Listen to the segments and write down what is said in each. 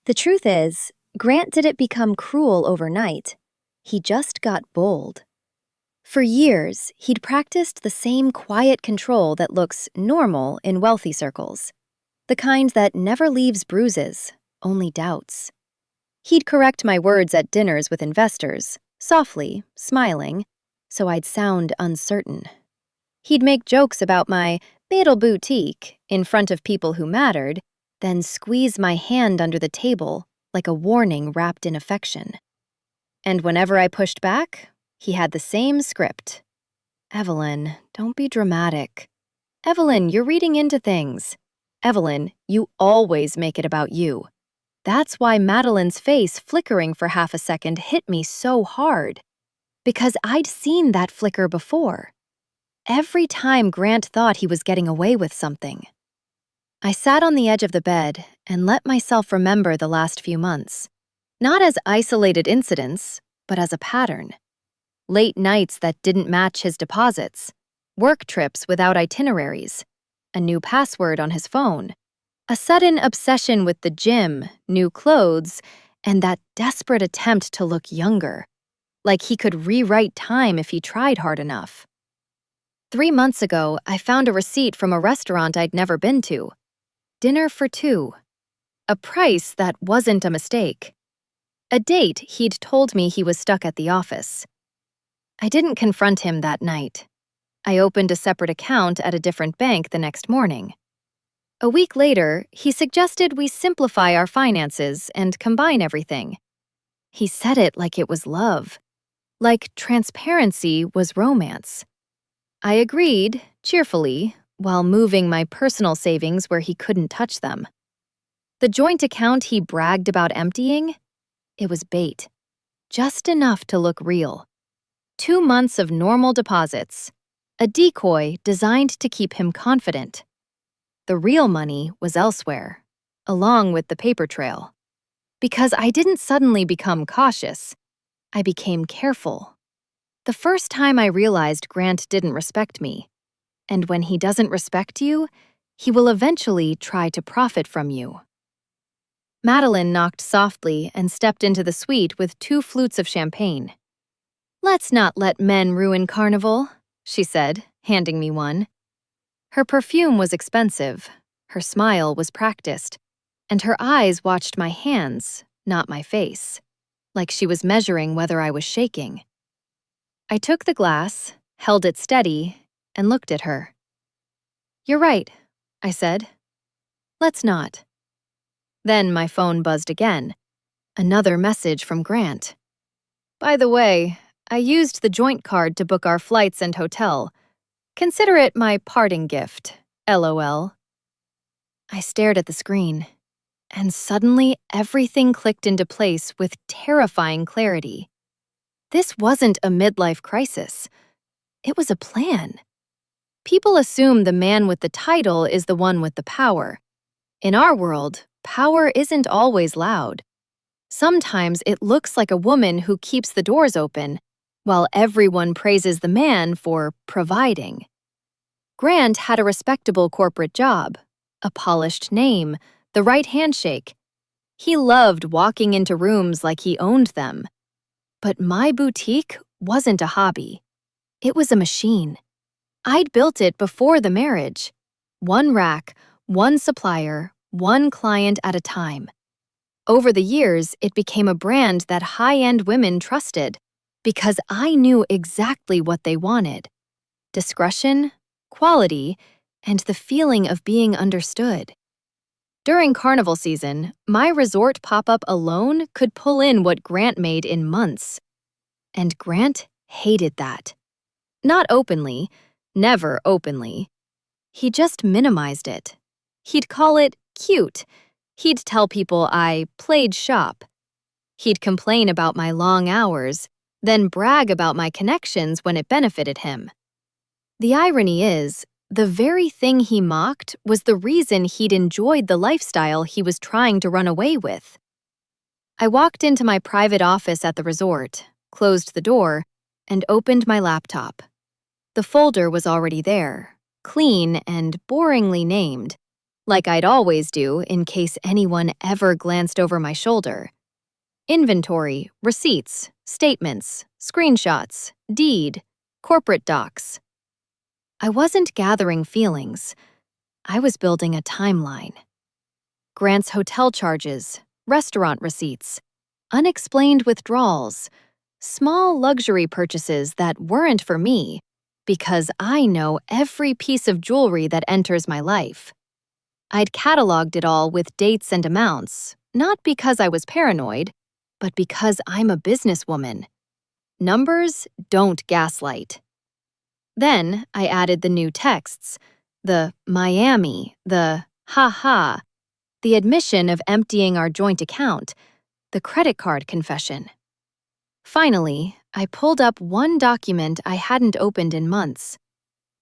The truth is, Grant didn't become cruel overnight. He just got bold. For years, he'd practiced the same quiet control that looks normal in wealthy circles, the kind that never leaves bruises, only doubts. He'd correct my words at dinners with investors, softly, smiling, so I'd sound uncertain. He'd make jokes about my little boutique in front of people who mattered, then squeeze my hand under the table like a warning wrapped in affection. And whenever I pushed back, he had the same script. Evelyn, don't be dramatic. Evelyn, you're reading into things. Evelyn, you always make it about you. That's why Madeline's face flickering for half a second hit me so hard. Because I'd seen that flicker before. Every time Grant thought he was getting away with something. I sat on the edge of the bed and let myself remember the last few months. Not as isolated incidents, but as a pattern. Late nights that didn't match his deposits, work trips without itineraries, a new password on his phone, a sudden obsession with the gym, new clothes, and that desperate attempt to look younger, like he could rewrite time if he tried hard enough. 3 months ago, I found a receipt from a restaurant I'd never been to. Dinner for two. A price that wasn't a mistake. A date he'd told me he was stuck at the office. I didn't confront him that night. I opened a separate account at a different bank the next morning. A week later, he suggested we simplify our finances and combine everything. He said it like it was love. Like transparency was romance. I agreed, cheerfully, while moving my personal savings where he couldn't touch them. The joint account he bragged about emptying? It was bait. Just enough to look real. 2 months of normal deposits. A decoy designed to keep him confident. The real money was elsewhere, along with the paper trail. Because I didn't suddenly become cautious. I became careful. The first time I realized Grant didn't respect me. And when he doesn't respect you, he will eventually try to profit from you. Madeline knocked softly and stepped into the suite with 2 flutes of champagne. "Let's not let men ruin Carnival," she said, handing me one. Her perfume was expensive, her smile was practiced, and her eyes watched my hands, not my face, like she was measuring whether I was shaking. I took the glass, held it steady, and looked at her. "You're right," I said. "Let's not." Then my phone buzzed again. Another message from Grant. "By the way, I used the joint card to book our flights and hotel. Consider it my parting gift, LOL." I stared at the screen, and suddenly everything clicked into place with terrifying clarity. This wasn't a midlife crisis. It was a plan. People assume the man with the title is the one with the power. In our world, power isn't always loud. Sometimes it looks like a woman who keeps the doors open, while everyone praises the man for providing. Grant had a respectable corporate job, a polished name, the right handshake. He loved walking into rooms like he owned them. But my boutique wasn't a hobby. It was a machine. I'd built it before the marriage. 1 rack, 1 supplier, 1 client at a time. Over the years, it became a brand that high-end women trusted because I knew exactly what they wanted. Discretion, quality, and the feeling of being understood. During Carnival season, my resort pop-up alone could pull in what Grant made in months. And Grant hated that. Not openly, never openly. He just minimized it. He'd call it cute. He'd tell people I played shop. He'd complain about my long hours, then brag about my connections when it benefited him. The irony is, the very thing he mocked was the reason he'd enjoyed the lifestyle he was trying to run away with. I walked into my private office at the resort, closed the door, and opened my laptop. The folder was already there, clean and boringly named, like I'd always do in case anyone ever glanced over my shoulder. Inventory, receipts, statements, screenshots, deed, corporate docs. I wasn't gathering feelings. I was building a timeline. Grant's hotel charges, restaurant receipts, unexplained withdrawals, small luxury purchases that weren't for me because I know every piece of jewelry that enters my life. I'd cataloged it all with dates and amounts, not because I was paranoid, but because I'm a businesswoman. Numbers don't gaslight. Then I added the new texts, the Miami, the ha-ha, the admission of emptying our joint account, the credit card confession. Finally, I pulled up one document I hadn't opened in months.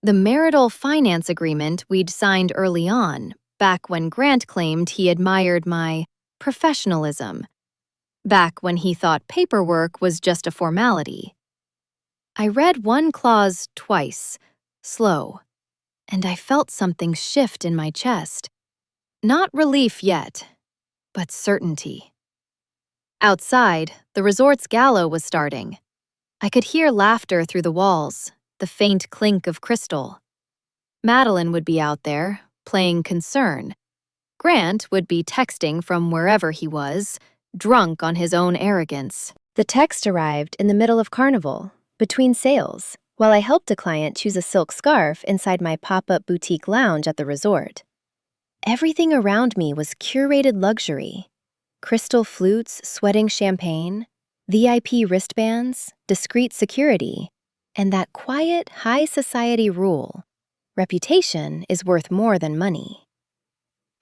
The marital finance agreement we'd signed early on, back when Grant claimed he admired my professionalism, back when he thought paperwork was just a formality. I read one clause twice, slow, and I felt something shift in my chest. Not relief yet, but certainty. Outside, the resort's gala was starting. I could hear laughter through the walls, the faint clink of crystal. Madeline would be out there, playing concern. Grant would be texting from wherever he was, drunk on his own arrogance. The text arrived in the middle of Carnival, between sales, while I helped a client choose a silk scarf inside my pop-up boutique lounge at the resort. Everything around me was curated luxury. Crystal flutes sweating champagne, VIP wristbands, discreet security, and that quiet, high society rule: reputation is worth more than money.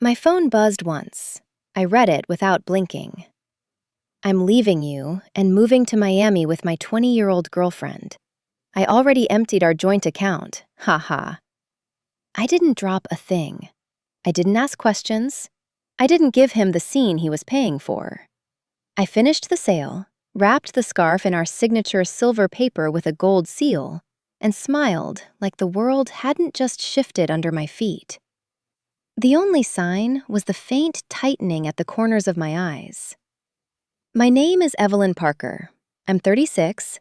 My phone buzzed once. I read it without blinking. I'm leaving you and moving to Miami with my 20-year-old girlfriend. I already emptied our joint account, haha. I didn't drop a thing. I didn't ask questions. I didn't give him the scene he was paying for. I finished the sale, wrapped the scarf in our signature silver paper with a gold seal, and smiled like the world hadn't just shifted under my feet. The only sign was the faint tightening at the corners of my eyes. My name is Evelyn Parker. I'm 36,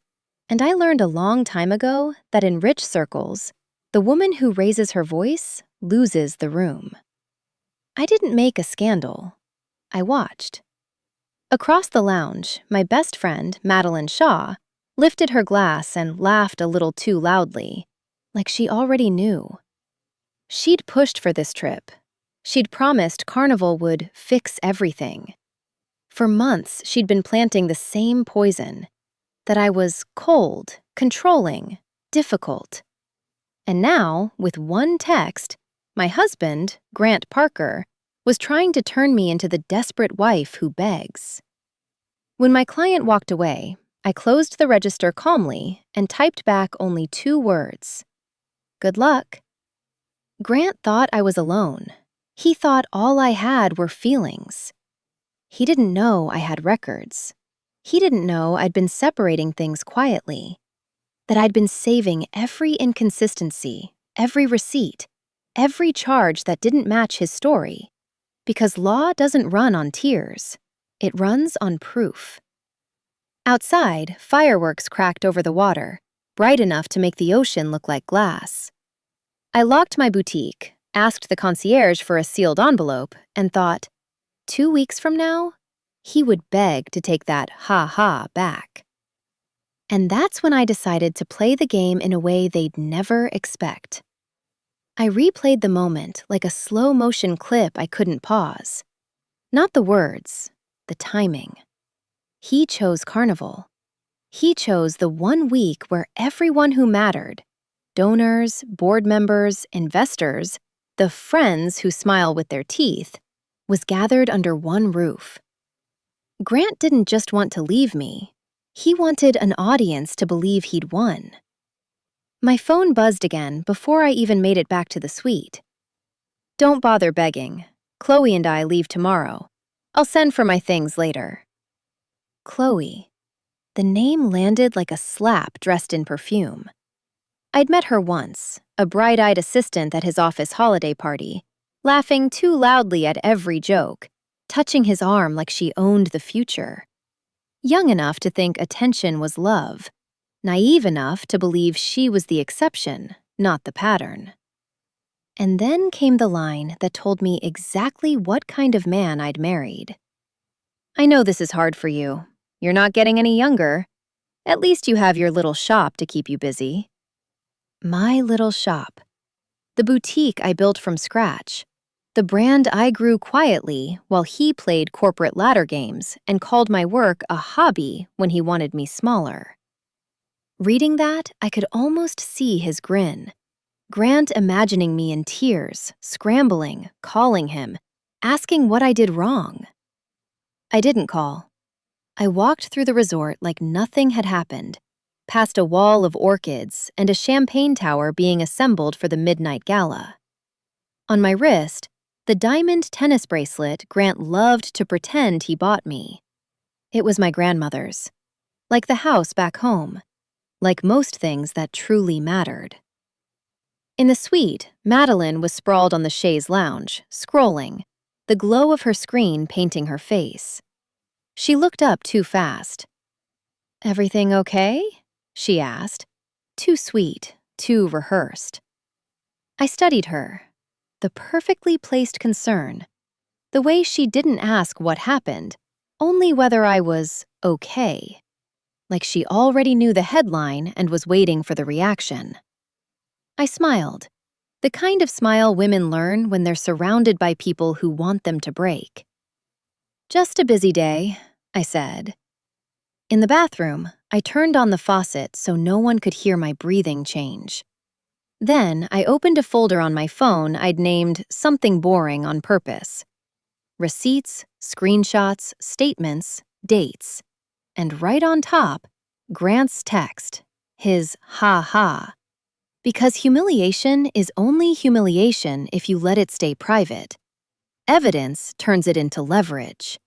and I learned a long time ago that in rich circles, the woman who raises her voice loses the room. I didn't make a scandal. I watched. Across the lounge, my best friend, Madeline Shaw, lifted her glass and laughed a little too loudly, like she already knew. She'd pushed for this trip. She'd promised Carnival would fix everything. For months, she'd been planting the same poison, that I was cold, controlling, difficult. And now, with one text, my husband, Grant Parker, was trying to turn me into the desperate wife who begs. When my client walked away, I closed the register calmly and typed back only 2 words. Good luck. Grant thought I was alone. He thought all I had were feelings. He didn't know I had records. He didn't know I'd been separating things quietly, that I'd been saving every inconsistency, every receipt, every charge that didn't match his story, because law doesn't run on tears. It runs on proof. Outside, fireworks cracked over the water, bright enough to make the ocean look like glass. I locked my boutique, asked the concierge for a sealed envelope, and thought, 2 weeks from now, he would beg to take that ha-ha back. And that's when I decided to play the game in a way they'd never expect. I replayed the moment like a slow-motion clip I couldn't pause. Not the words, the timing. He chose Carnival. He chose the 1 week where everyone who mattered, donors, board members, investors, the friends who smile with their teeth, was gathered under one roof. Grant didn't just want to leave me. He wanted an audience to believe he'd won. My phone buzzed again before I even made it back to the suite. Don't bother begging. Chloe and I leave tomorrow. I'll send for my things later. Chloe. The name landed like a slap dressed in perfume. I'd met her once, a bright-eyed assistant at his office holiday party, laughing too loudly at every joke, touching his arm like she owned the future. Young enough to think attention was love, naive enough to believe she was the exception, not the pattern. And then came the line that told me exactly what kind of man I'd married. "I know this is hard for you. You're not getting any younger. At least you have your little shop to keep you busy." My little shop. The boutique I built from scratch. The brand I grew quietly while he played corporate ladder games and called my work a hobby when he wanted me smaller. Reading that, I could almost see his grin. Grant imagining me in tears, scrambling, calling him, asking what I did wrong. I didn't call. I walked through the resort like nothing had happened, past a wall of orchids and a champagne tower being assembled for the midnight gala. On my wrist, the diamond tennis bracelet Grant loved to pretend he bought me. It was my grandmother's. Like the house back home. Like most things that truly mattered. In the suite, Madeline was sprawled on the chaise lounge, scrolling, the glow of her screen painting her face. She looked up too fast. "Everything okay?" she asked, too sweet, too rehearsed. I studied her, the perfectly placed concern, the way she didn't ask what happened, only whether I was okay, like she already knew the headline and was waiting for the reaction. I smiled, the kind of smile women learn when they're surrounded by people who want them to break. "Just a busy day," I said. In the bathroom, I turned on the faucet so no one could hear my breathing change. Then I opened a folder on my phone I'd named something boring on purpose. Receipts, screenshots, statements, dates. And right on top, Grant's text, his ha-ha. Because humiliation is only humiliation if you let it stay private. Evidence turns it into leverage.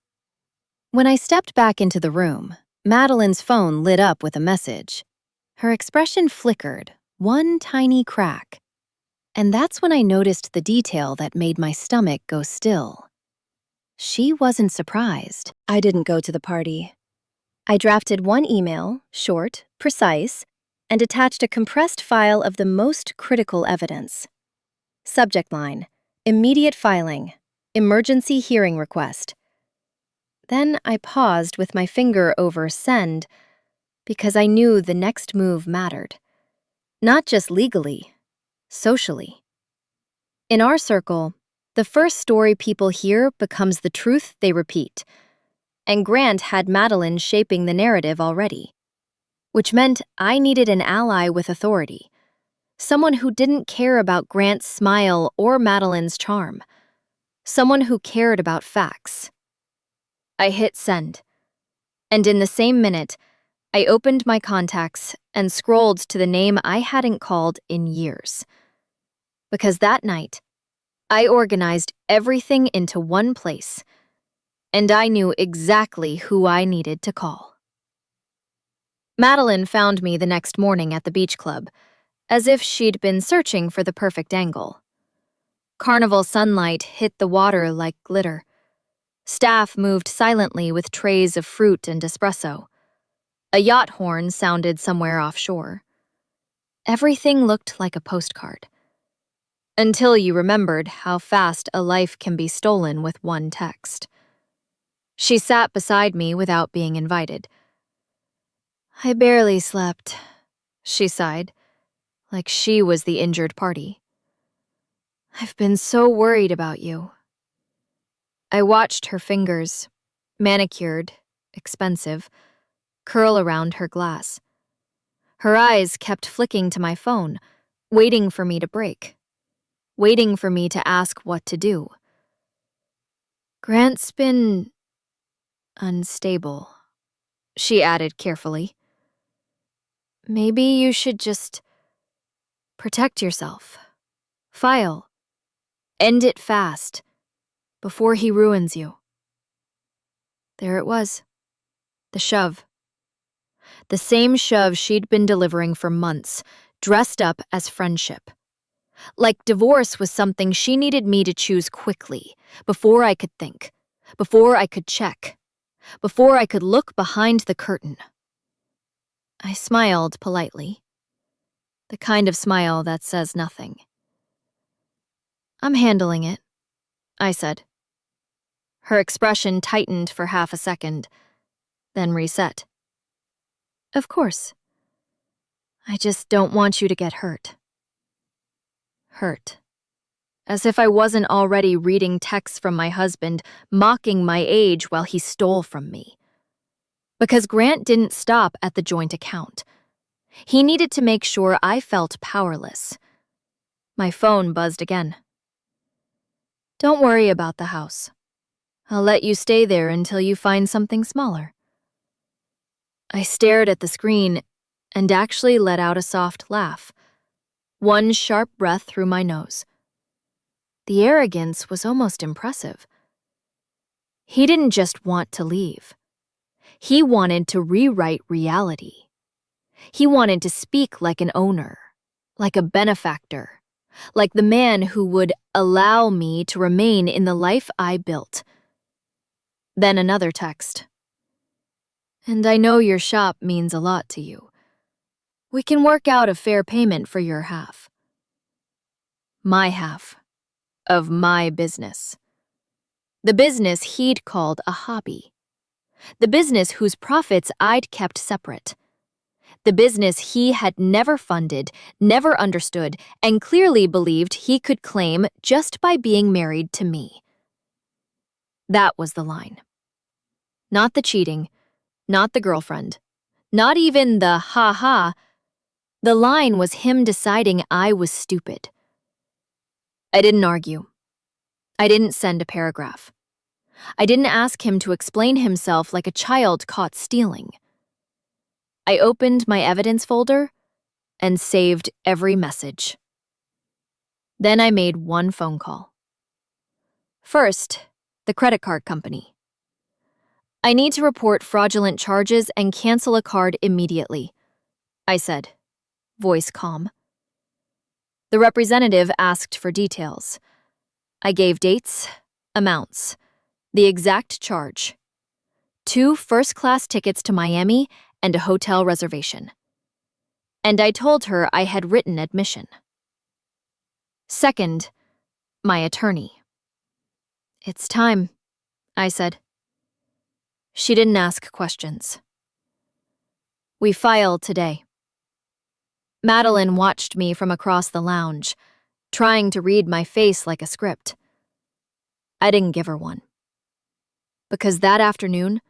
When I stepped back into the room, Madeline's phone lit up with a message. Her expression flickered, one tiny crack. And that's when I noticed the detail that made my stomach go still. She wasn't surprised I didn't go to the party. I drafted one email, short, precise, and attached a compressed file of the most critical evidence. Subject line: immediate filing, emergency hearing request. Then I paused with my finger over send because I knew the next move mattered. Not just legally, socially. In our circle, the first story people hear becomes the truth they repeat. And Grant had Madeline shaping the narrative already. Which meant I needed an ally with authority. Someone who didn't care about Grant's smile or Madeline's charm. Someone who cared about facts. I hit send. And in the same minute, I opened my contacts and scrolled to the name I hadn't called in years. Because that night, I organized everything into one place, and I knew exactly who I needed to call. Madeline found me the next morning at the beach club, as if she'd been searching for the perfect angle. Carnival sunlight hit the water like glitter. Staff moved silently with trays of fruit and espresso. A yacht horn sounded somewhere offshore. Everything looked like a postcard. Until you remembered how fast a life can be stolen with one text. She sat beside me without being invited. "I barely slept," she sighed, like she was the injured party. "I've been so worried about you." I watched her fingers, manicured, expensive, curl around her glass. Her eyes kept flicking to my phone, waiting for me to break, waiting for me to ask what to do. "Grant's been unstable," she added carefully. "Maybe you should just protect yourself. File. End it fast, before he ruins you." There it was. The shove. The same shove she'd been delivering for months, dressed up as friendship. Like divorce was something she needed me to choose quickly, before I could think, before I could check, before I could look behind the curtain. I smiled politely, the kind of smile that says nothing. "I'm handling it," I said. Her expression tightened for half a second, then reset. "Of course. I just don't want you to get hurt." Hurt. As if I wasn't already reading texts from my husband, mocking my age while he stole from me. Because Grant didn't stop at the joint account. He needed to make sure I felt powerless. My phone buzzed again. "Don't worry about the house. I'll let you stay there until you find something smaller." I stared at the screen and actually let out a soft laugh, one sharp breath through my nose. The arrogance was almost impressive. He didn't just want to leave. He wanted to rewrite reality. He wanted to speak like an owner, like a benefactor, like the man who would allow me to remain in the life I built. Then another text. "And I know your shop means a lot to you. We can work out a fair payment for your half." My half. Of my business. The business he'd called a hobby. The business whose profits I'd kept separate. The business he had never funded, never understood, and clearly believed he could claim just by being married to me. That was the line. Not the cheating, not the girlfriend, not even the ha-ha. The line was him deciding I was stupid. I didn't argue. I didn't send a paragraph. I didn't ask him to explain himself like a child caught stealing. I opened my evidence folder and saved every message. Then I made one phone call. First, the credit card company. "I need to report fraudulent charges and cancel a card immediately," I said, voice calm. The representative asked for details. I gave dates, amounts, the exact charge. 2 first-class tickets to Miami and a hotel reservation. And I told her I had written admission. Second, my attorney. "It's time," I said. She didn't ask questions. "We file today." Madeline watched me from across the lounge, trying to read my face like a script. I didn't give her one. Because that afternoon,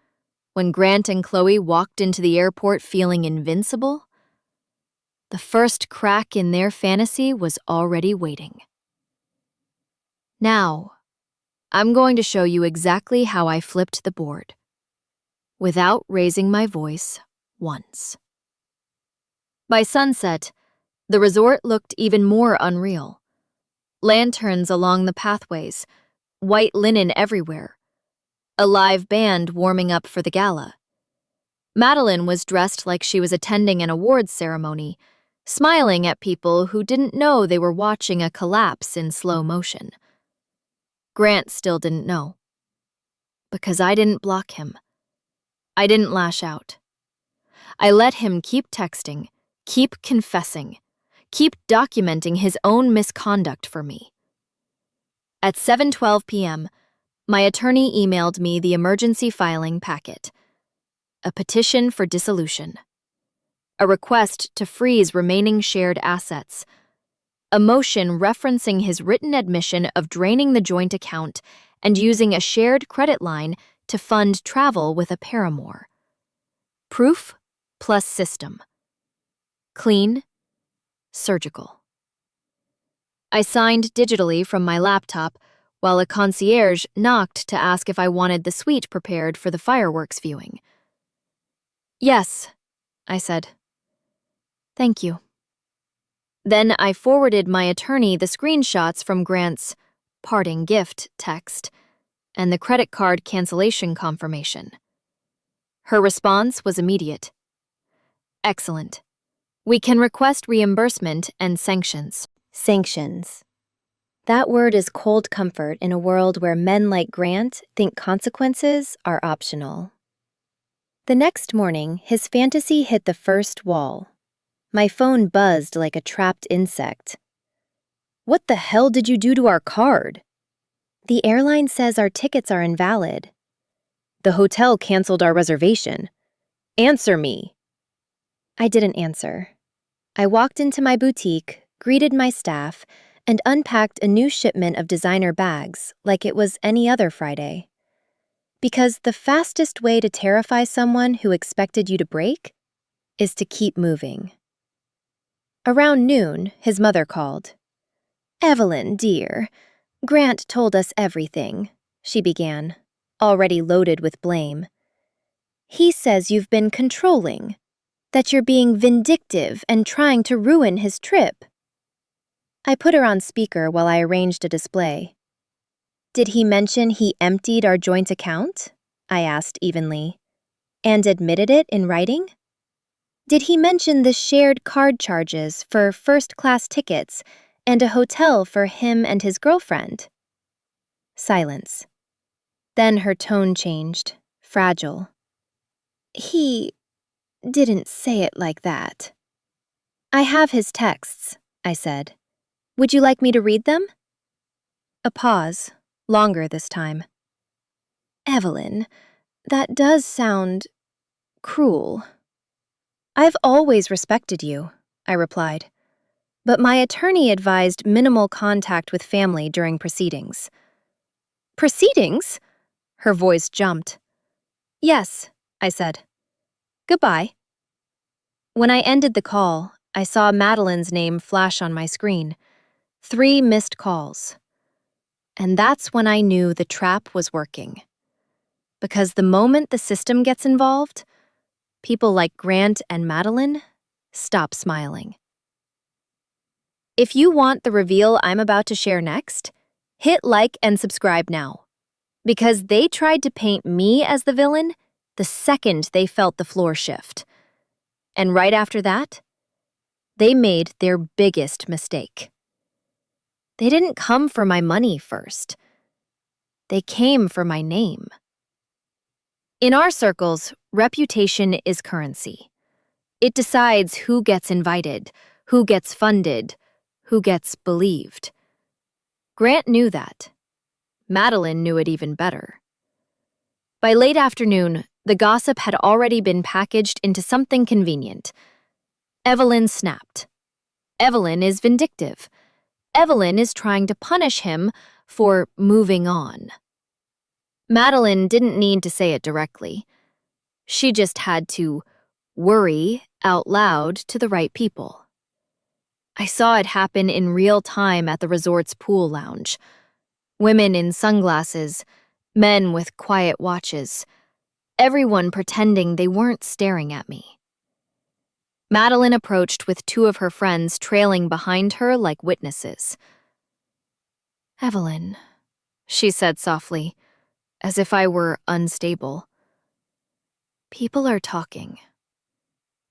when Grant and Chloe walked into the airport feeling invincible, the first crack in their fantasy was already waiting. Now, I'm going to show you exactly how I flipped the board, without raising my voice once. By sunset, the resort looked even more unreal. Lanterns along the pathways, white linen everywhere, a live band warming up for the gala. Madeline was dressed like she was attending an awards ceremony, smiling at people who didn't know they were watching a collapse in slow motion. Grant still didn't know. Because I didn't block him. I didn't lash out. I let him keep texting, keep confessing, keep documenting his own misconduct for me. At 7:12 p.m., my attorney emailed me the emergency filing packet. A petition for dissolution. A request to freeze remaining shared assets. A motion referencing his written admission of draining the joint account and using a shared credit line to fund travel with a paramour. Proof plus system. Clean, surgical. I signed digitally from my laptop while a concierge knocked to ask if I wanted the suite prepared for the fireworks viewing. "Yes," I said. "Thank you." Then I forwarded my attorney the screenshots from Grant's parting gift text and the credit card cancellation confirmation. Her response was immediate. "Excellent. We can request reimbursement and sanctions." Sanctions. That word is cold comfort in a world where men like Grant think consequences are optional. The next morning, his fantasy hit the first wall. My phone buzzed like a trapped insect. "What the hell did you do to our card?" "The airline says our tickets are invalid." "The hotel canceled our reservation. Answer me." I didn't answer. I walked into my boutique, greeted my staff, and unpacked a new shipment of designer bags like it was any other Friday. Because the fastest way to terrify someone who expected you to break is to keep moving. Around noon, his mother called. "Evelyn, dear, Grant told us everything," she began, already loaded with blame. "He says you've been controlling, that you're being vindictive and trying to ruin his trip." I put her on speaker while I arranged a display. "Did he mention he emptied our joint account?" I asked evenly. "And admitted it in writing? Did he mention the shared card charges for first-class tickets and a hotel for him and his girlfriend?" Silence. Then her tone changed, fragile. "He didn't say it like that." "I have his texts," I said. "Would you like me to read them?" A pause, longer this time. "Evelyn, that does sound cruel." "I've always respected you," I replied. But my attorney advised minimal contact with family during proceedings. "Proceedings?" Her voice jumped. "Yes," I said. "Goodbye." When I ended the call, I saw Madeline's name flash on my screen. 3 missed calls. And that's when I knew the trap was working. Because the moment the system gets involved, people like Grant and Madeline stop smiling. If you want the reveal I'm about to share next, hit like and subscribe now. Because they tried to paint me as the villain the second they felt the floor shift. And right after that, they made their biggest mistake. They didn't come for my money first. They came for my name. In our circles, reputation is currency. It decides who gets invited, who gets funded, who gets believed. Grant knew that. Madeline knew it even better. By late afternoon, the gossip had already been packaged into something convenient. Evelyn snapped. Evelyn is vindictive. Evelyn is trying to punish him for moving on. Madeline didn't need to say it directly. She just had to worry out loud to the right people. I saw it happen in real time at the resort's pool lounge. Women in sunglasses, men with quiet watches, everyone pretending they weren't staring at me. Madeline approached with 2 of her friends trailing behind her like witnesses. "Evelyn," she said softly, as if I were unstable. "People are talking.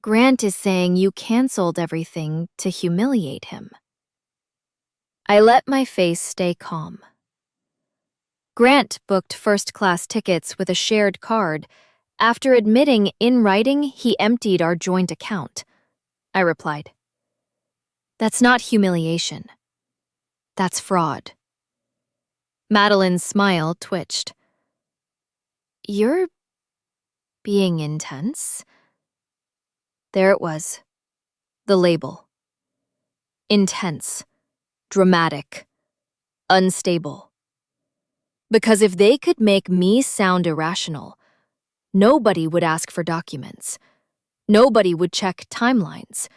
Grant is saying you canceled everything to humiliate him." I let my face stay calm. Grant booked first-class tickets with a shared card after admitting in writing he emptied our joint account, I replied. "That's not humiliation. That's fraud." Madeline's smile twitched. "You're being intense?" There it was. The label. Intense. Dramatic. Unstable. Because if they could make me sound irrational, nobody would ask for documents. Nobody would check timelines.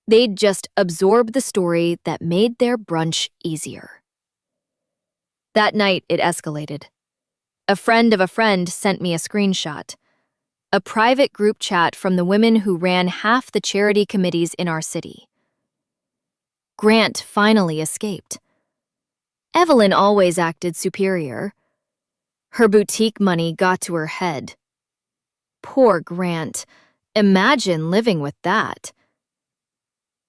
They'd just absorb the story that made their brunch easier. That night, it escalated. A friend of a friend sent me a screenshot. A private group chat from the women who ran half the charity committees in our city. Grant finally escaped. Evelyn always acted superior. Her boutique money got to her head. Poor Grant. Imagine living with that.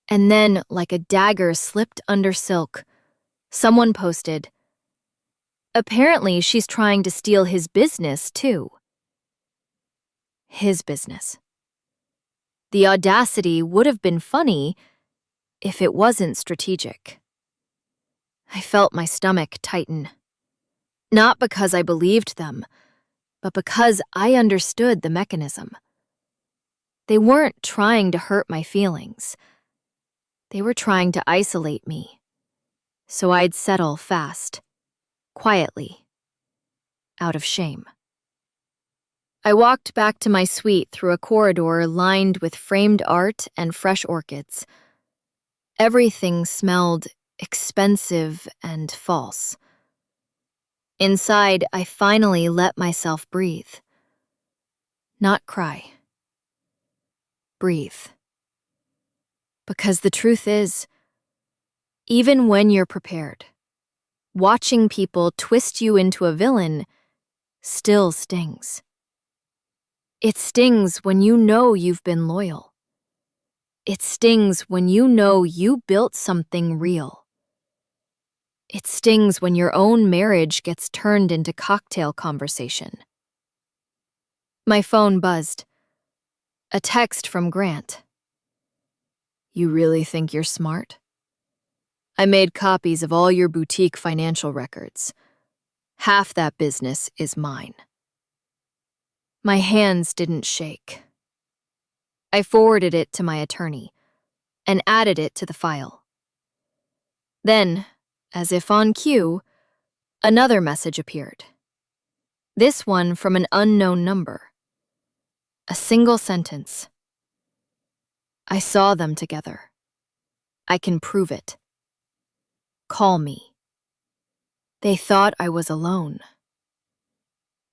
And then, like a dagger slipped under silk, someone posted, "Apparently she's trying to steal his business, too." His business. The audacity would have been funny if it wasn't strategic. I felt my stomach tighten. Not because I believed them, but because I understood the mechanism. They weren't trying to hurt my feelings. They were trying to isolate me, so I'd settle fast, quietly, out of shame. I walked back to my suite through a corridor lined with framed art and fresh orchids. Everything smelled expensive and false. Inside, I finally let myself breathe. Not cry. Breathe. Because the truth is, even when you're prepared, watching people twist you into a villain still stings. It stings when you know you've been loyal. It stings when you know you built something real. It stings when your own marriage gets turned into cocktail conversation. My phone buzzed. A text from Grant. "You really think you're smart? I made copies of all your boutique financial records. Half that business is mine." My hands didn't shake. I forwarded it to my attorney and added it to the file. Then, as if on cue, another message appeared. This one from an unknown number. A single sentence. "I saw them together. I can prove it. Call me." They thought I was alone.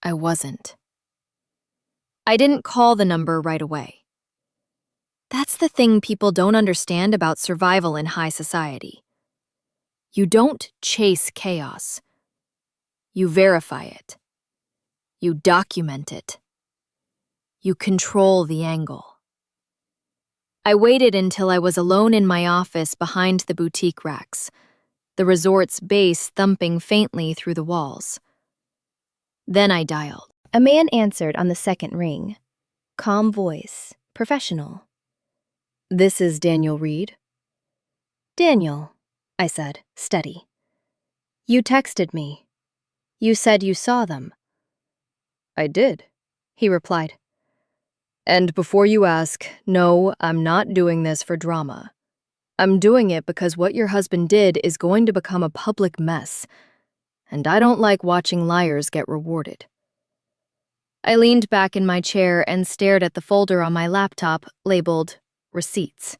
I wasn't. I didn't call the number right away. That's the thing people don't understand about survival in high society. You don't chase chaos. You verify it. You document it. You control the angle. I waited until I was alone in my office behind the boutique racks, the resort's bass thumping faintly through the walls. Then I dialed. A man answered on the second ring. Calm voice, professional. "This is Daniel Reed." "Daniel," I said, steady. "You texted me. You said you saw them." "I did," he replied. "And before you ask, no, I'm not doing this for drama. I'm doing it because what your husband did is going to become a public mess, and I don't like watching liars get rewarded." I leaned back in my chair and stared at the folder on my laptop labeled Receipts.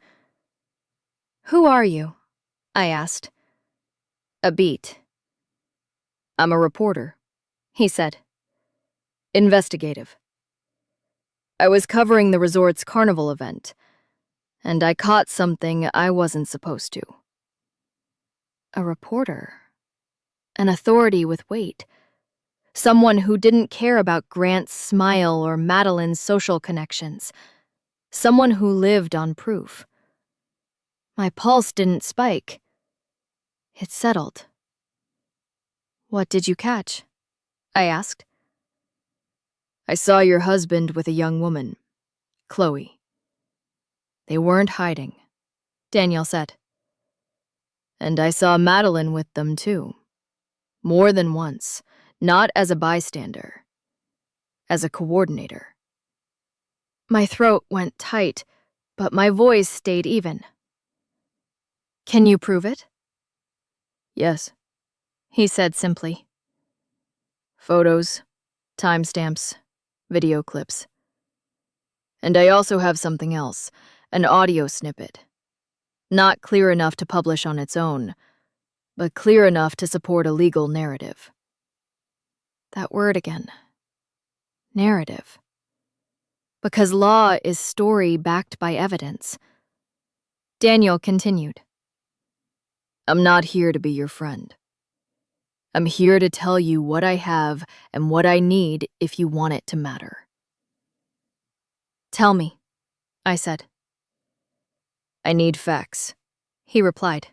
"Who are you?" I asked. "A beat." "I'm a reporter," he said. "Investigative. I was covering the resort's Carnival event, and I caught something I wasn't supposed to." A reporter. An authority with weight. Someone who didn't care about Grant's smile or Madeline's social connections. Someone who lived on proof. My pulse didn't spike. It settled. "What did you catch?" I asked. "I saw your husband with a young woman, Chloe. They weren't hiding," Daniel said. "And I saw Madeline with them too. More than once, not as a bystander, as a coordinator." My throat went tight, but my voice stayed even. "Can you prove it?" "Yes," he said simply. "Photos, timestamps, video clips. And I also have something else, an audio snippet. Not clear enough to publish on its own, but clear enough to support a legal narrative." That word again. Narrative. Because law is story backed by evidence. Daniel continued. "I'm not here to be your friend. I'm here to tell you what I have and what I need if you want it to matter." "Tell me," I said. I need facts, he replied.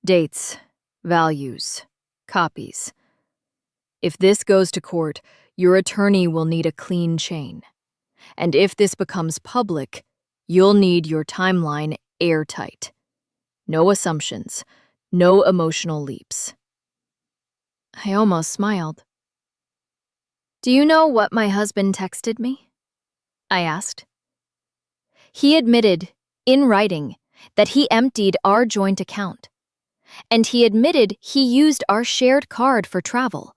Dates, values, copies. If this goes to court, your attorney will need a clean chain. And if this becomes public, you'll need your timeline airtight. No assumptions, no emotional leaps. I almost smiled. Do you know what my husband texted me? I asked. He admitted, in writing, that he emptied our joint account. And he admitted he used our shared card for travel.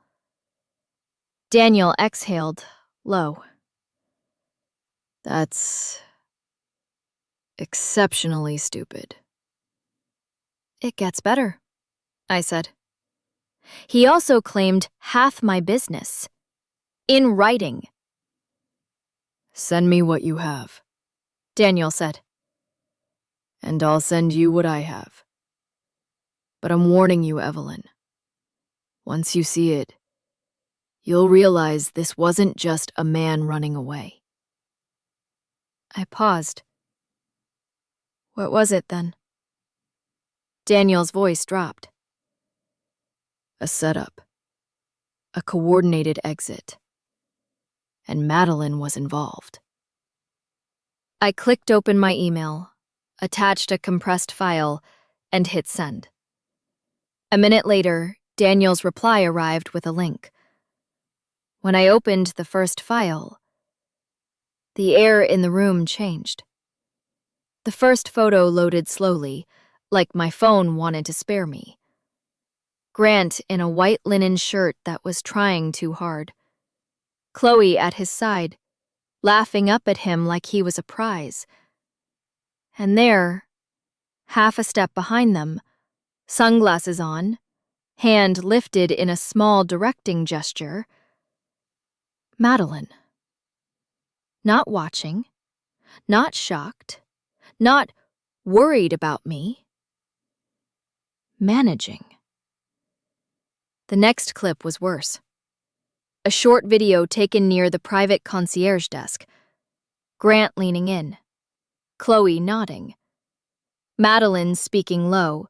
Daniel exhaled, low. That's exceptionally stupid. It gets better, I said. He also claimed half my business. In writing. Send me what you have, Daniel said. And I'll send you what I have. But I'm warning you, Evelyn. Once you see it, you'll realize this wasn't just a man running away. I paused. What was it then? Daniel's voice dropped. A setup. A coordinated exit. And Madeline was involved. I clicked open my email, attached a compressed file, and hit send. A minute later, Daniel's reply arrived with a link. When I opened the first file, the air in the room changed. The first photo loaded slowly, like my phone wanted to spare me. Grant in a white linen shirt that was trying too hard. Chloe at his side, laughing up at him like he was a prize. And there, half a step behind them, sunglasses on, hand lifted in a small directing gesture, Madeline. Not watching, not shocked, not worried about me. Managing. The next clip was worse. A short video taken near the private concierge desk. Grant leaning in. Chloe nodding. Madeline speaking low,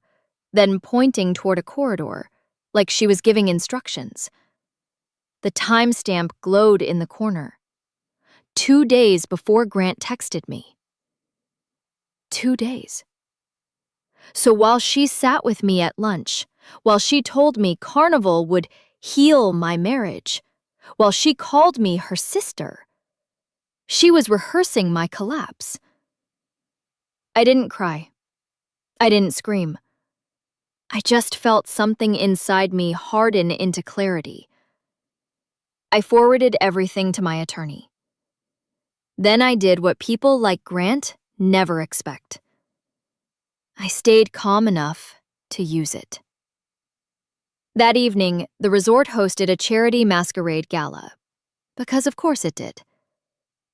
then pointing toward a corridor, like she was giving instructions. The timestamp glowed in the corner. 2 days before Grant texted me. 2 days. So while she sat with me at lunch, while she told me Carnival would heal my marriage, while she called me her sister, she was rehearsing my collapse. I didn't cry. I didn't scream. I just felt something inside me harden into clarity. I forwarded everything to my attorney. Then I did what people like Grant never expect. I stayed calm enough to use it. That evening, the resort hosted a charity masquerade gala. Because of course it did.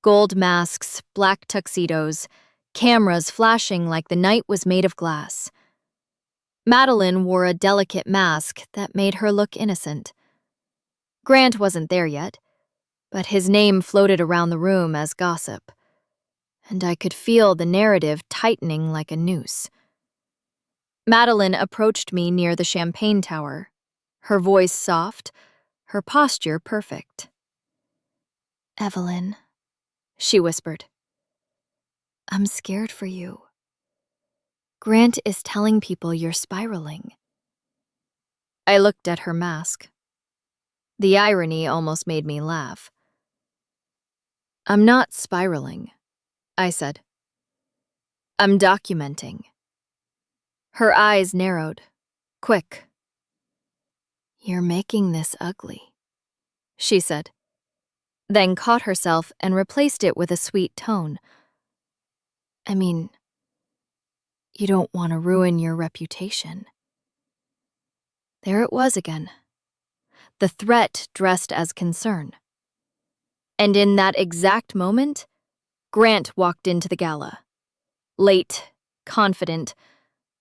Gold masks, black tuxedos, cameras flashing like the night was made of glass. Madeline wore a delicate mask that made her look innocent. Grant wasn't there yet, but his name floated around the room as gossip, and I could feel the narrative tightening like a noose. Madeline approached me near the champagne tower, her voice soft, her posture perfect. "Evelyn," she whispered, "I'm scared for you. Grant is telling people you're spiraling." I looked at her mask. The irony almost made me laugh. "I'm not spiraling," I said. "I'm documenting." Her eyes narrowed, quick. "You're making this ugly," she said, then caught herself and replaced it with a sweet tone. "I mean, you don't want to ruin your reputation." There it was again. The threat dressed as concern. And in that exact moment, Grant walked into the gala. Late, confident,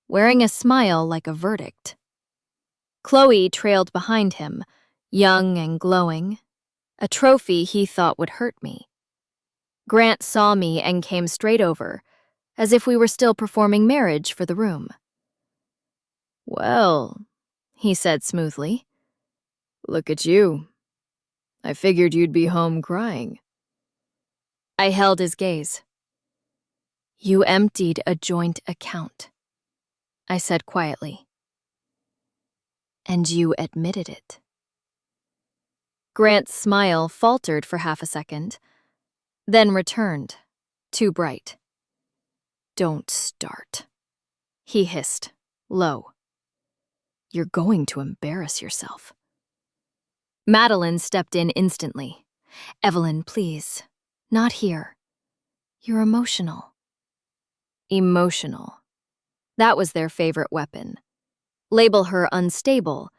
wearing a smile like a verdict. Chloe trailed behind him, young and glowing, a trophy he thought would hurt me. Grant saw me and came straight over, as if we were still performing marriage for the room. "Well," he said smoothly, "look at you. I figured you'd be home crying." I held his gaze. "You emptied a joint account," I said quietly. "And you admitted it." Grant's smile faltered for half a second, then returned, too bright. "Don't start," he hissed, low. "You're going to embarrass yourself." Madeline stepped in instantly. "Evelyn, please. Not here. You're emotional." Emotional. That was their favorite weapon. Label her unstable,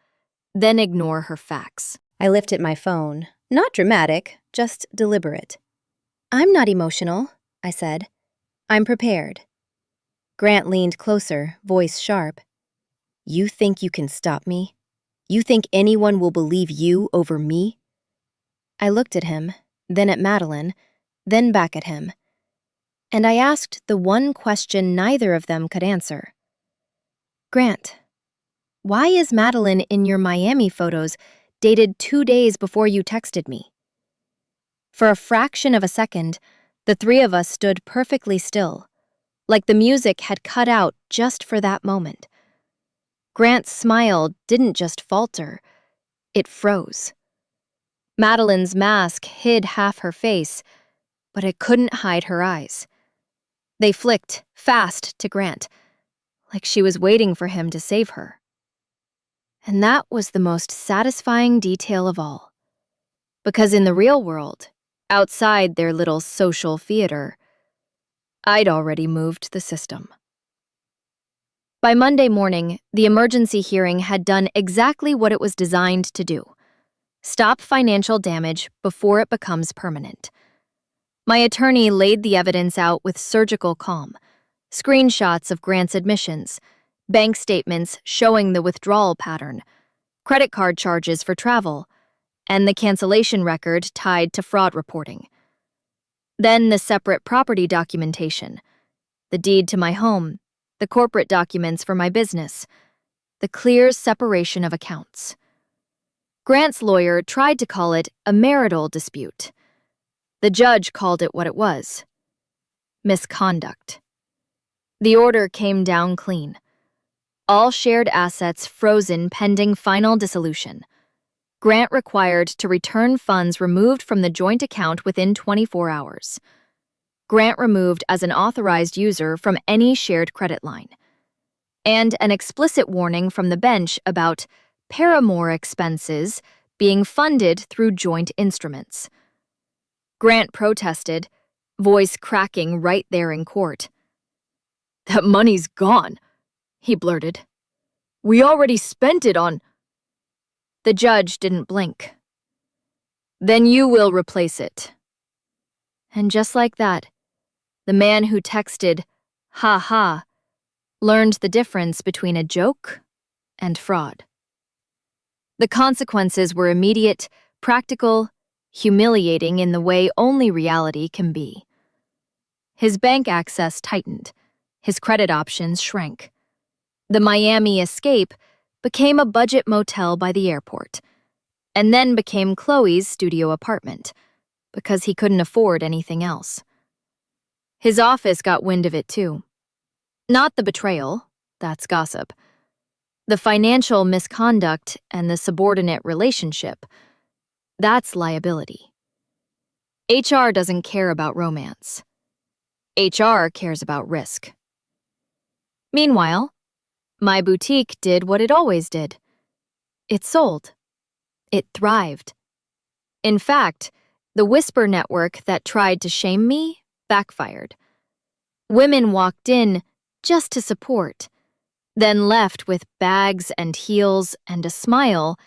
then ignore her facts. I lifted my phone. Not dramatic, just deliberate. "I'm not emotional," I said. "I'm prepared." Grant leaned closer, voice sharp. "You think you can stop me? You think anyone will believe you over me?" I looked at him, then at Madeline, then back at him. And I asked the one question neither of them could answer. "Grant, why is Madeline in your Miami photos dated 2 days before you texted me?" For a fraction of a second, the three of us stood perfectly still, like the music had cut out just for that moment. Grant's smile didn't just falter, it froze. Madeline's mask hid half her face, but it couldn't hide her eyes. They flicked fast to Grant, like she was waiting for him to save her. And that was the most satisfying detail of all. Because in the real world, outside their little social theater, I'd already moved the system. By Monday morning, the emergency hearing had done exactly what it was designed to do: stop financial damage before it becomes permanent. My attorney laid the evidence out with surgical calm: screenshots of Grant's admissions, bank statements showing the withdrawal pattern, credit card charges for travel, and the cancellation record tied to fraud reporting. Then the separate property documentation, the deed to my home, the corporate documents for my business, the clear separation of accounts. Grant's lawyer tried to call it a marital dispute. The judge called it what it was: misconduct. The order came down clean. All shared assets frozen pending final dissolution. Grant required to return funds removed from the joint account within 24 hours. Grant removed as an authorized user from any shared credit line. And an explicit warning from the bench about paramour expenses being funded through joint instruments. Grant protested, voice cracking right there in court. "That money's gone," he blurted. "We already spent it on—" The judge didn't blink. "Then you will replace it." And just like that, the man who texted, "Ha ha," learned the difference between a joke and fraud. The consequences were immediate, practical, humiliating in the way only reality can be. His bank access tightened. His credit options shrank. The Miami escape became a budget motel by the airport, and then became Chloe's studio apartment, because he couldn't afford anything else. His office got wind of it too. Not the betrayal, that's gossip. The financial misconduct and the subordinate relationship, that's liability. HR doesn't care about romance. HR cares about risk. Meanwhile, my boutique did what it always did. It sold. It thrived. In fact, the whisper network that tried to shame me backfired. Women walked in just to support, then left with bags and heels and a smile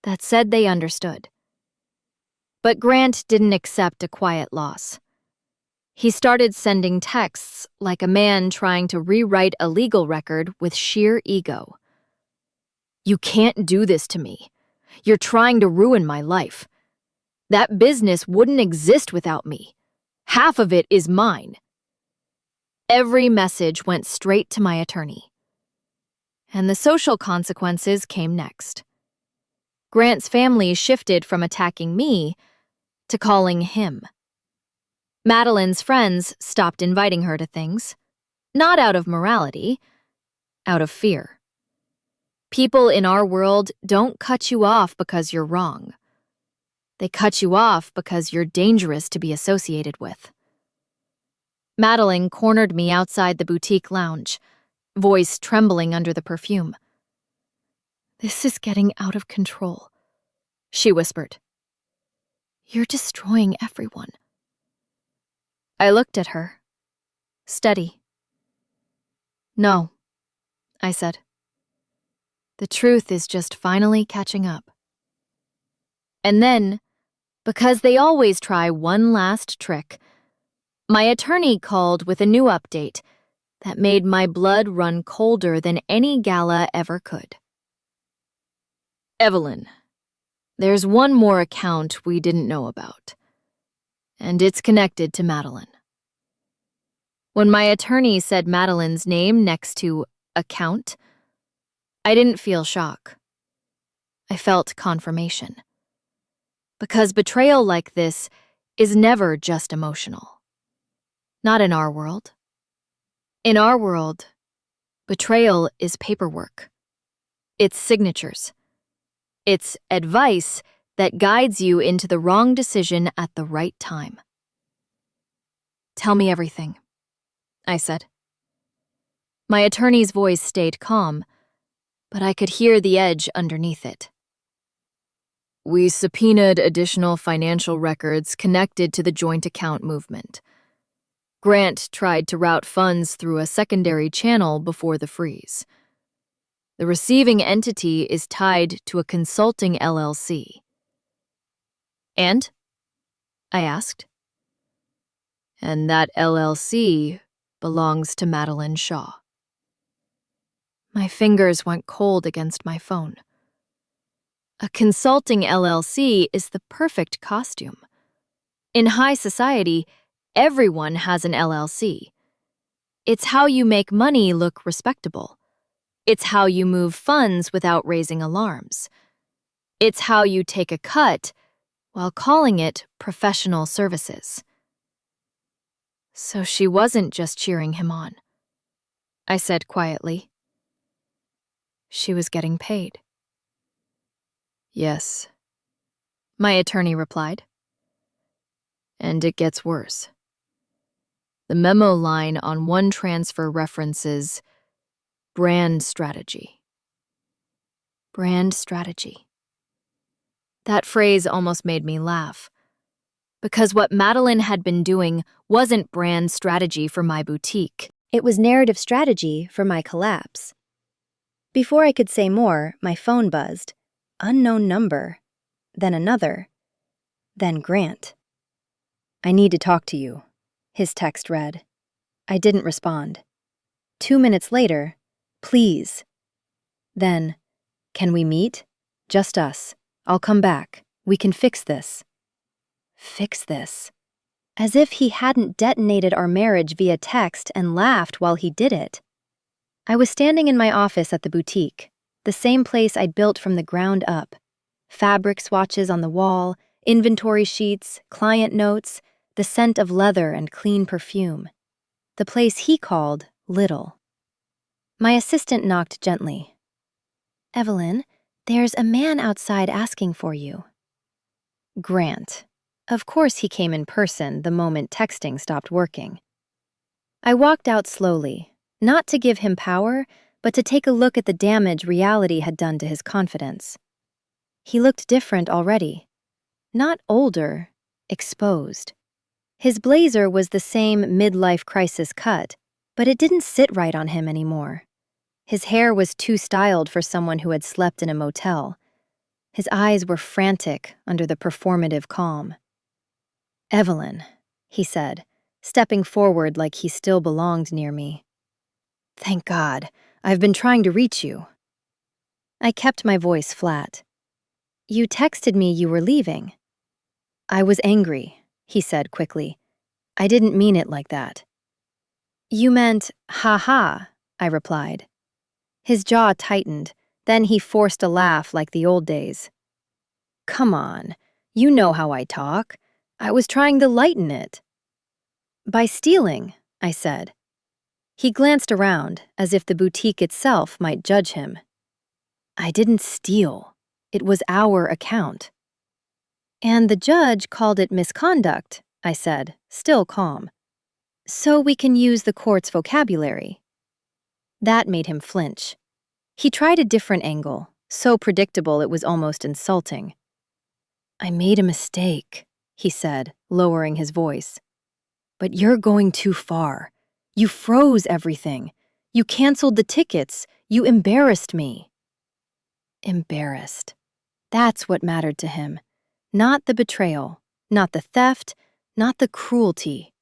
that said they understood. But Grant didn't accept a quiet loss. He started sending texts like a man trying to rewrite a legal record with sheer ego. "You can't do this to me. You're trying to ruin my life. That business wouldn't exist without me. Half of it is mine." Every message went straight to my attorney. And the social consequences came next. Grant's family shifted from attacking me to calling him. Madeline's friends stopped inviting her to things, not out of morality, out of fear. People in our world don't cut you off because you're wrong. They cut you off because you're dangerous to be associated with. Madeline cornered me outside the boutique lounge, voice trembling under the perfume. "This is getting out of control," she whispered. "You're destroying everyone." I looked at her, steady. "No," I said. "The truth is just finally catching up." And then, because they always try one last trick, my attorney called with a new update that made my blood run colder than any gala ever could. "Evelyn, there's one more account we didn't know about, and it's connected to Madeline." When my attorney said Madeline's name next to account, I didn't feel shock. I felt confirmation. Because betrayal like this is never just emotional. Not in our world. In our world, betrayal is paperwork. It's signatures. It's advice that guides you into the wrong decision at the right time. "Tell me everything," I said. My attorney's voice stayed calm, but I could hear the edge underneath it. "We subpoenaed additional financial records connected to the joint account movement. Grant tried to route funds through a secondary channel before the freeze. The receiving entity is tied to a consulting LLC." "And?" I asked. "And that LLC belongs to Madeline Shaw." My fingers went cold against my phone. A consulting LLC is the perfect costume. In high society, everyone has an LLC. It's how you make money look respectable. It's how you move funds without raising alarms. It's how you take a cut while calling it professional services. So she wasn't just cheering him on, I said quietly. She was getting paid. "Yes," my attorney replied. "And it gets worse. The memo line on one transfer references brand strategy." Brand strategy. That phrase almost made me laugh. Because what Madeline had been doing wasn't brand strategy for my boutique. It was narrative strategy for my collapse. Before I could say more, my phone buzzed. Unknown number. Then another. Then Grant. "I need to talk to you," his text read. I didn't respond. 2 minutes later, "Please." Then, "Can we meet? Just us. I'll come back. We can fix this." Fix this. As if he hadn't detonated our marriage via text and laughed while he did it. I was standing in my office at the boutique, the same place I'd built from the ground up. Fabric swatches on the wall, inventory sheets, client notes, the scent of leather and clean perfume. The place he called Little. My assistant knocked gently. "Evelyn, there's a man outside asking for you." Grant. Of course he came in person the moment texting stopped working. I walked out slowly, not to give him power, but to take a look at the damage reality had done to his confidence. He looked different already. Not older, exposed. His blazer was the same midlife crisis cut, but it didn't sit right on him anymore. His hair was too styled for someone who had slept in a motel. His eyes were frantic under the performative calm. "Evelyn," he said, stepping forward like he still belonged near me. "Thank God, I've been trying to reach you." I kept my voice flat. "You texted me you were leaving." "I was angry," he said quickly. "I didn't mean it like that." You meant, ha ha, I replied. His jaw tightened, then he forced a laugh like the old days. Come on, you know how I talk. I was trying to lighten it. By stealing, I said. He glanced around, as if the boutique itself might judge him. I didn't steal. It was our account. And the judge called it misconduct, I said, still calm. So we can use the court's vocabulary. That made him flinch. He tried a different angle, so predictable it was almost insulting. I made a mistake, he said, lowering his voice. But you're going too far. You froze everything. You canceled the tickets. You embarrassed me. Embarrassed. That's what mattered to him. Not the betrayal, not the theft, not the cruelty.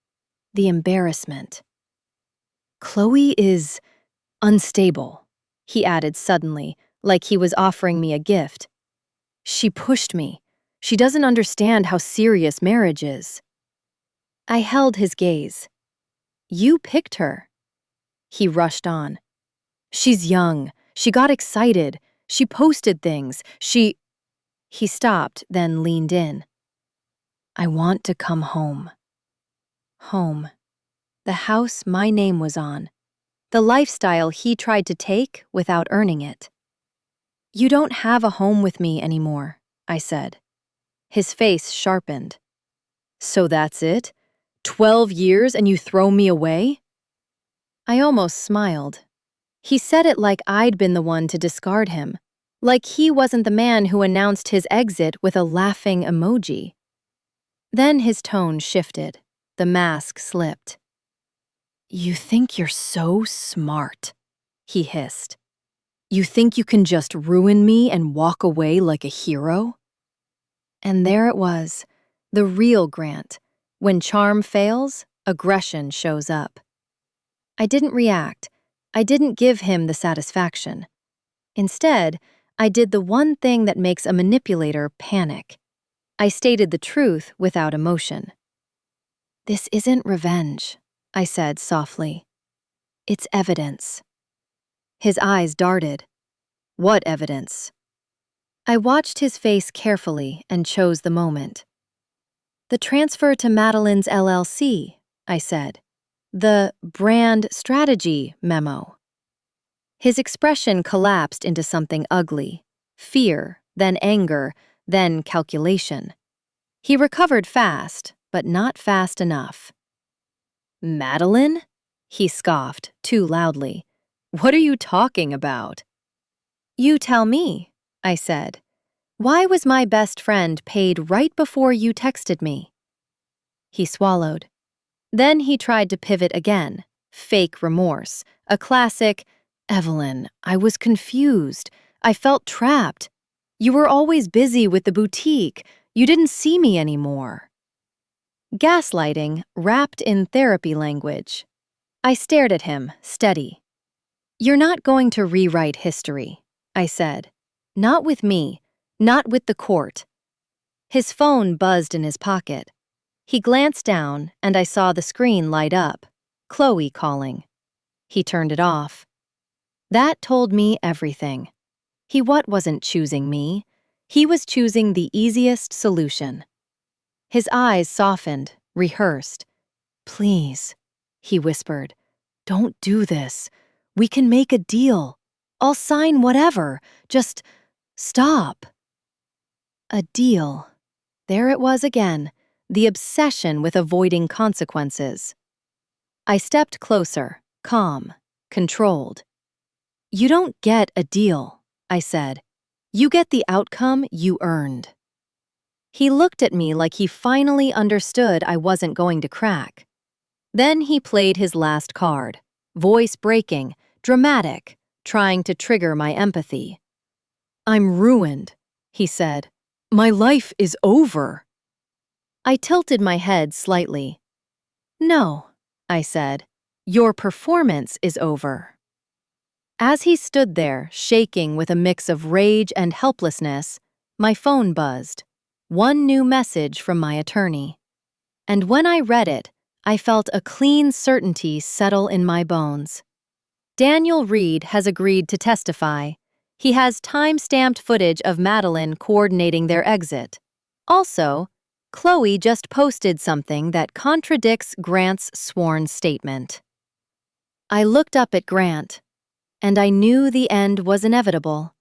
The embarrassment. Chloe is unstable, he added suddenly, like he was offering me a gift. She pushed me. She doesn't understand how serious marriage is. I held his gaze. You picked her. He rushed on. She's young. She got excited. She posted things. He stopped, then leaned in. I want to come home. Home. The house my name was on. The lifestyle he tried to take without earning it. You don't have a home with me anymore, I said. His face sharpened. So that's it? 12 years and you throw me away? I almost smiled. He said it like I'd been the one to discard him, like he wasn't the man who announced his exit with a laughing emoji. Then his tone shifted. The mask slipped. You think you're so smart, he hissed. You think you can just ruin me and walk away like a hero? And there it was, the real Grant. When charm fails, aggression shows up. I didn't react. I didn't give him the satisfaction. Instead, I did the one thing that makes a manipulator panic. I stated the truth without emotion. This isn't revenge, I said softly. It's evidence. His eyes darted. What evidence? I watched his face carefully and chose the moment. The transfer to Madeline's LLC, I said. The brand strategy memo. His expression collapsed into something ugly. Fear, then anger, then calculation. He recovered fast, but not fast enough. Madeline? He scoffed, too loudly. What are you talking about? You tell me, I said. Why was my best friend paid right before you texted me? He swallowed. Then he tried to pivot again. Fake remorse. A classic, Evelyn, I was confused. I felt trapped. You were always busy with the boutique. You didn't see me anymore. Gaslighting wrapped in therapy language. I stared at him, steady. You're not going to rewrite history, I said. Not with me. Not with the court. His phone buzzed in his pocket. He glanced down, and I saw the screen light up. Chloe calling. He turned it off. That told me everything. He wasn't choosing me. He was choosing the easiest solution. His eyes softened, rehearsed. Please, he whispered, don't do this. We can make a deal. I'll sign whatever. Just stop. A deal. There it was again, the obsession with avoiding consequences. I stepped closer, calm, controlled. You don't get a deal, I said. You get the outcome you earned. He looked at me like he finally understood I wasn't going to crack. Then he played his last card, voice breaking, dramatic, trying to trigger my empathy. I'm ruined, he said. My life is over. I tilted my head slightly. No, I said. Your performance is over. As he stood there, shaking with a mix of rage and helplessness, my phone buzzed. One new message from my attorney. And when I read it, I felt a clean certainty settle in my bones. Daniel Reed has agreed to testify. He has time-stamped footage of Madeline coordinating their exit. Also, Chloe just posted something that contradicts Grant's sworn statement. I looked up at Grant, and I knew the end was inevitable,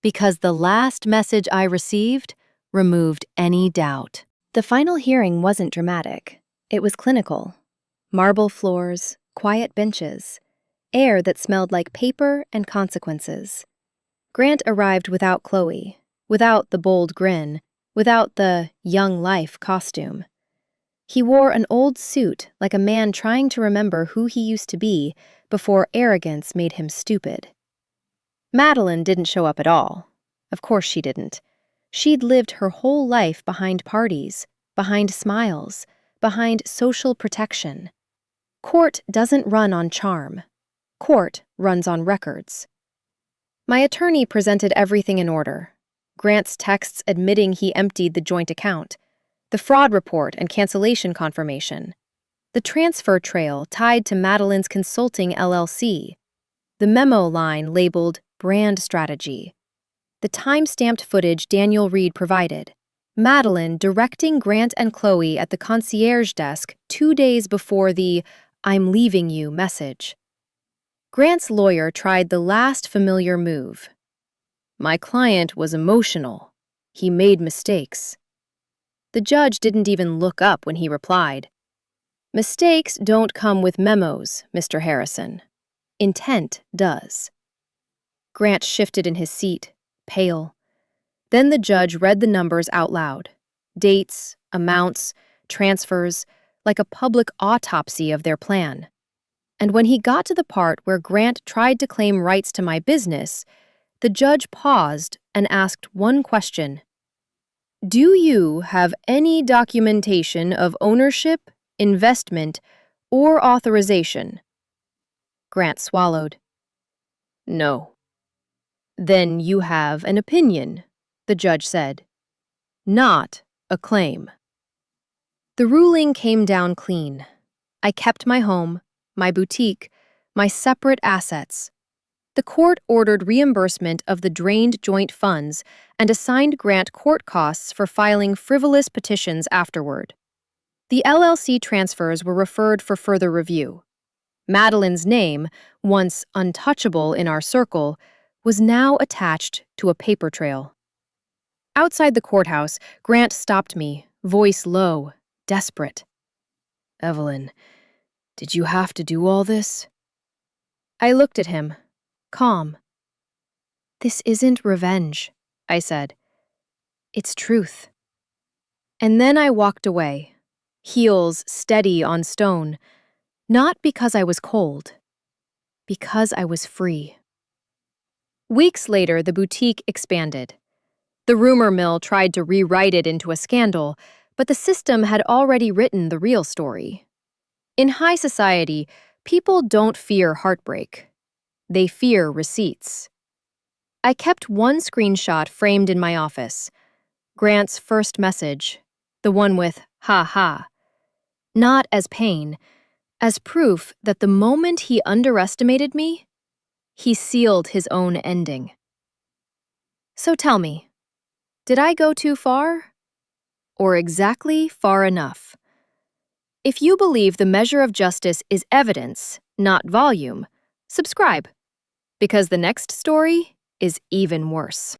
because the last message I received removed any doubt. The final hearing wasn't dramatic. It was clinical. Marble floors, quiet benches, air that smelled like paper and consequences. Grant arrived without Chloe, without the bold grin, without the young life costume. He wore an old suit like a man trying to remember who he used to be before arrogance made him stupid. Madeline didn't show up at all. Of course she didn't. She'd lived her whole life behind parties, behind smiles, behind social protection. Court doesn't run on charm. Court runs on records. My attorney presented everything in order. Grant's texts admitting he emptied the joint account, the fraud report and cancellation confirmation, the transfer trail tied to Madeline's consulting LLC, the memo line labeled brand strategy, the time-stamped footage Daniel Reed provided, Madeline directing Grant and Chloe at the concierge desk 2 days before the "I'm leaving you" message. Grant's lawyer tried the last familiar move. My client was emotional. He made mistakes. The judge didn't even look up when he replied. Mistakes don't come with memos, Mr. Harrison. Intent does. Grant shifted in his seat, pale. Then the judge read the numbers out loud. Dates, amounts, transfers, like a public autopsy of their plan. And when he got to the part where Grant tried to claim rights to my business, the judge paused and asked one question. Do you have any documentation of ownership, investment, or authorization? Grant swallowed. No. Then you have an opinion, the judge said. Not a claim. The ruling came down clean. I kept my home, my boutique, my separate assets. The court ordered reimbursement of the drained joint funds and assigned Grant court costs for filing frivolous petitions afterward. The LLC transfers were referred for further review. Madeline's name, once untouchable in our circle, was now attached to a paper trail. Outside the courthouse, Grant stopped me, voice low, desperate. Evelyn, did you have to do all this? I looked at him, calm. This isn't revenge, I said. It's truth. And then I walked away, heels steady on stone, not because I was cold, because I was free. Weeks later, the boutique expanded. The rumor mill tried to rewrite it into a scandal, but the system had already written the real story. In high society, people don't fear heartbreak. They fear receipts. I kept one screenshot framed in my office. Grant's first message, the one with "ha ha." Not as pain, as proof that the moment he underestimated me, he sealed his own ending. So tell me, did I go too far? Or exactly far enough? If you believe the measure of justice is evidence, not volume, subscribe, because the next story is even worse.